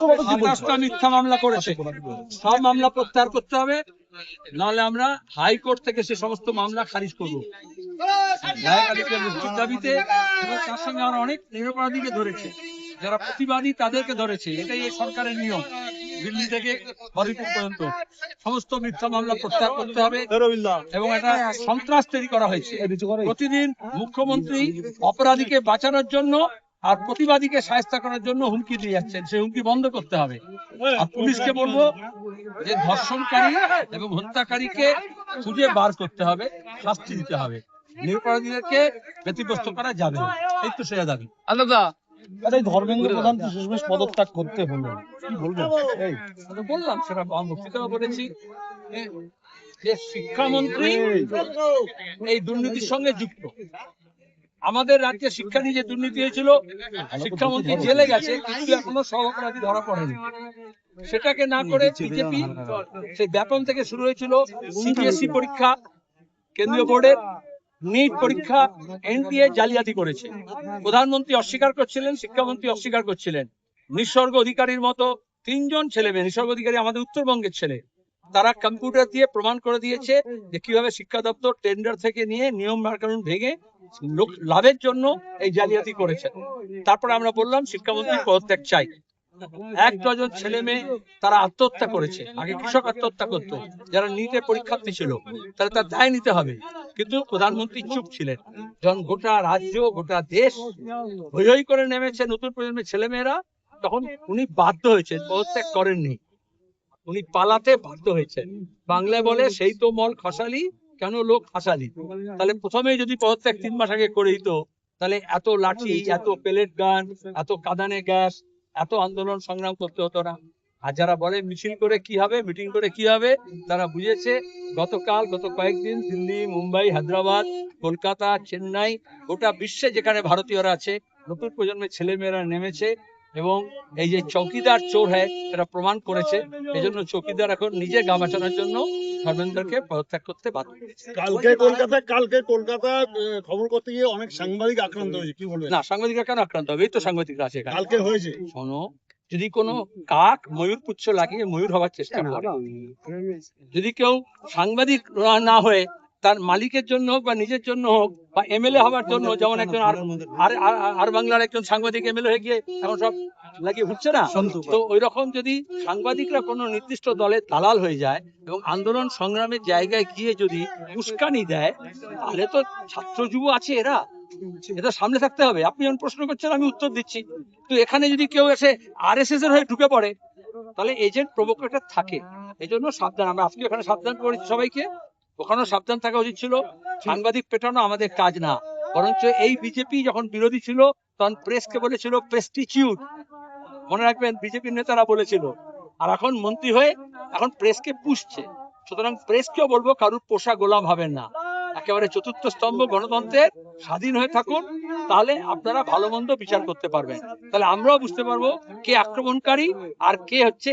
28টা মিথ্যা মামলা করেছে, সব মামলা প্রত্যাহার করতে হবে, নাহলে আমরা হাইকোর্ট থেকে সে সমস্ত মামলা খারিজ করবো মুক্তির দাবিতে। এবং তার সঙ্গে আমরা অনেক নিরপরাধীকে ধরেছে, যারা প্রতিবাদী তাদেরকে ধরেছে। এটাই এই সরকারের নিয়ম, দিল্লি থেকে হরিপুর পর্যন্ত সমস্ত মিথ্যা মামলা প্রত্যাহার করতে হবে। এবং একটা সন্ত্রাস তৈরি করা হয়েছে। প্রতিদিন মুখ্যমন্ত্রী অপরাধীকে বাঁচানোর জন্য আর প্রতিবাদীকে শায়েস্তা করার জন্য হুমকি দিয়ে যাচ্ছেন, সেই হুমকি বন্ধ করতে হবে। আর পুলিশকে বলবো যে ধর্ষণকারী এবং হত্যাকারীকে খুঁজে বার করতে হবে, শাস্তি দিতে হবে, নিরপরাধীদেরকে ব্যতিব্যস্ত করা যাবে না। এই তো সেটা দাবি। আলাদা ধর্মেন্দ্র প্রধান শেষমেশ পদত্যাগ করতে হলো, কি বলবেন? বললাম সেটা বক্তৃতাও বলেছি যে শিক্ষামন্ত্রী এই দুর্নীতির সঙ্গে যুক্ত। আমাদের রাজ্যে শিক্ষা নিয়ে যে দুর্নীতি হয়েছিল, শিক্ষামন্ত্রী জেলে গেছে, কিন্তু এখনো সহঅপরাধী ধরা পড়েনি। সেটাকে না করে বিজেপি সেই ব্যাপন থেকে শুরু হয়েছিল সিবিএসই পরীক্ষা, কেন্দ্রীয় বোর্ডের নিট পরীক্ষা, এনটিএ জালিয়াতি করেছে। প্রধানমন্ত্রী অস্বীকার করছিলেন, শিক্ষামন্ত্রী অস্বীকার করছিলেন। নিসর্গ অধিকারীর মতো 3 জন ছেলে মেয়ে, নিসর্গ অধিকারী আমাদের উত্তরবঙ্গের ছেলে, তারা কম্পিউটার দিয়ে প্রমাণ করে দিয়েছে যে কিভাবে শিক্ষা দপ্তর টেন্ডার থেকে নিয়ে নিয়ম কানুন ভেঙে লাভের জন্য এই জালিয়াতি করেছে। তারপরে আমরা বললাম শিক্ষামন্ত্রীর পদত্যাগ চাই। 1 ডজন ছেলে মেয়ে তারা আত্মহত্যা করেছে। আগে কৃষক আত্মহত্যা করতো যারা নিটের পরীক্ষার্থী ছিল, তাহলে তার দায় নিতে হবে। কিন্তু প্রধানমন্ত্রী চুপ ছিলেন। যখন গোটা রাজ্য গোটা দেশ হই হই করে নেমেছে নতুন প্রজন্মের ছেলেমেয়েরা, তখন উনি বাধ্য হয়েছেন, পদত্যাগ করেননি, উনি পালাতে বাধ্য হয়েছেন। বাংলায় বলে সেই তো মল খসালি, কেন লোক হাসালি। তাহলে প্রথমে যদি পদত্যাগ 3 মাস আগে করে দিত, তাহলে এত লাঠি, এত পেলেট গান, এত কাঁদানে গ্যাস, এত আন্দোলন সংগ্রাম করতে হতো না। আর যারা বলে মিছিল করে কি হবে, মিটিং করে কি হবে, তারা বুঝেছে গত কয়েকদিন দিল্লি, মুম্বাই, হায়দ্রাবাদ, কলকাতা, চেন্নাই, গোটা বিশ্বে যেখানে ভারতীয়রা আছে, নতুন প্রজন্মের ছেলেমেয়েরা নেমেছে এবং এই যে চৌকিদার চোর হ্যায় এটা প্রমাণ করেছে। এই জন্য চৌকিদার এখন নিজে গা বাঁচানোর জন্য ধর্মেন্দ্রকে পদত্যাগ করতে বাধ্য। কালকে কলকাতা খবর করতে গিয়ে অনেক সাংবাদিক আক্রান্ত হয়েছে, কি বলবেন? না, সাংবাদিকরা কেন আক্রান্ত হবে? এই তো সাংবাদিকরা আছে এখানে। কালকে হয়েছে। শোনো, যদি কোনো কাক ময়ূর পুচ্ছ লাগিয়ে ময়ূর হওয়ার চেষ্টা করে, যদি কেউ সাংবাদিক না হয়ে তার মালিকের জন্য হোক বা নিজের জন্য হোক বা এমএলএ হওয়ার জন্য, যেমন একজন আর বাংলার একজন সাংবাদিক এমএলএ হয়ে গিয়ে এখন সব লাগিয়ে ঘুরছে না, তো ওই রকম যদি সাংবাদিকরা কোনো নির্দিষ্ট দলের দালাল হয়ে যায় এবং আন্দোলন সংগ্রামের জায়গায় গিয়ে যদি উস্কানি দেয়, তাহলে তো ছাত্র যুব আছে, এটা সামনে থাকতে হবে। আপনি যখন প্রশ্ন করছেন আমি উত্তর দিচ্ছি। তো এখানে যদি কেউ এসে আরএসএস এর হয়ে ঢুকে পড়ে, তাহলে এজেন্ট প্রভোকেটর থাকে। এই জন্য সাবধান। আমরা আজকে এখানে সাবধান করেছি সবাইকে, ওখানেও সাবধান থাকা উচিত ছিল। সাংবাদিক পেটানো আমাদের কাজ না, বরঞ্চ এই বিজেপি যখন বিরোধী ছিল তখন প্রেসকে বলেছিল প্রেস্টিটিউট, মনে রাখবেন, বিজেপির নেতারা বলেছিল। আর এখন মন্ত্রী হয়ে এখন প্রেসকে পুষছে। সুতরাং প্রেসকেও বলবো কারুর পোষা গোলাম হবেন না, একেবারে চতুর্থ স্তম্ভ গণতন্ত্রের, স্বাধীন হয়ে থাকুন, তাহলে আপনারা ভালো মন্দ বিচার করতে পারবেন। তাহলে আমরাও বুঝতে পারবো কে আক্রমণকারী আর কে হচ্ছে